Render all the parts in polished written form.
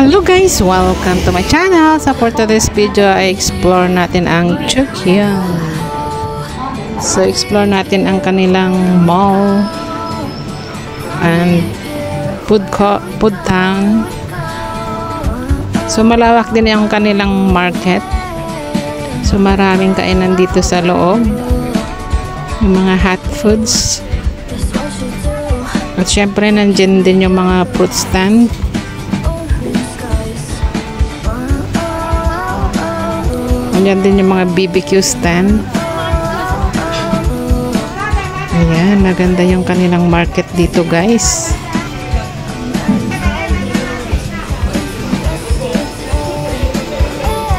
Hello guys! Welcome to my channel. So for today's video ay explore natin ang Chugyeong. So explore natin ang kanilang mall and food tang. So malawak din yung kanilang market. So maraming kainan dito sa loob. Yung mga hot foods. At syempre nandyan din yung mga fruit stand. Nandyan din yung mga BBQ stand. Ayan, maganda yung kanilang market dito guys.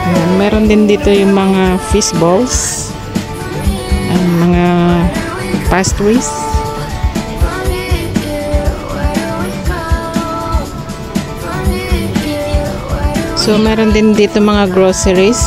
Ayan, meron din dito yung mga fish balls. Ang mga pastries. So, meron din dito mga groceries.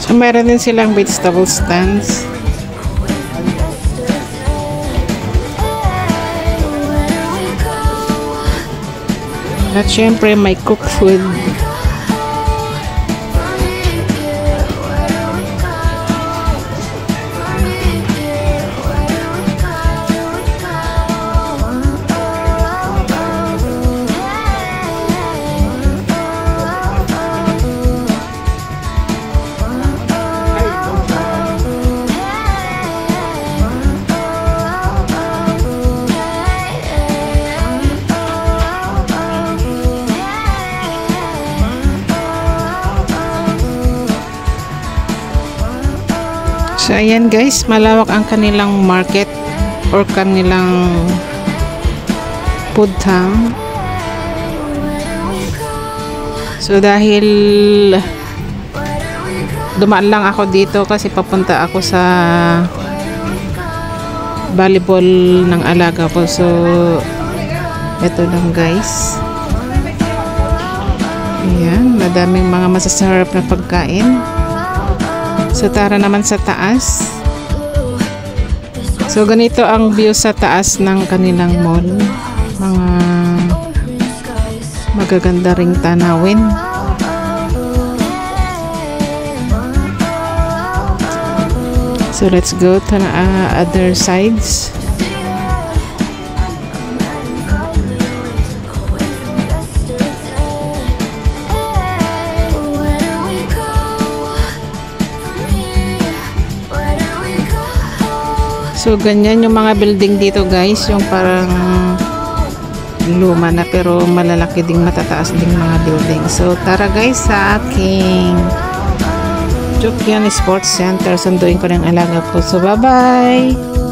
So, meron din silang vegetable stands. At syempre may cooked food. So ayan guys, malawak ang kanilang market or kanilang food tang. So dahil dumaan lang ako dito kasi papunta ako sa volleyball ng alaga ko. So ito lang guys. Ayan, madaming mga masasarap na pagkain. So tara naman sa taas. So ganito ang view sa taas ng kanilang mall. Mga magaganda ring tanawin. So let's go to the other sides. So, ganyan yung mga building dito guys. Yung parang luma na pero malalaki ding matataas ding mga building. So, tara guys sa aking Chugyeong Sports Center. Sunduin ko ng alaga ko. So, bye-bye!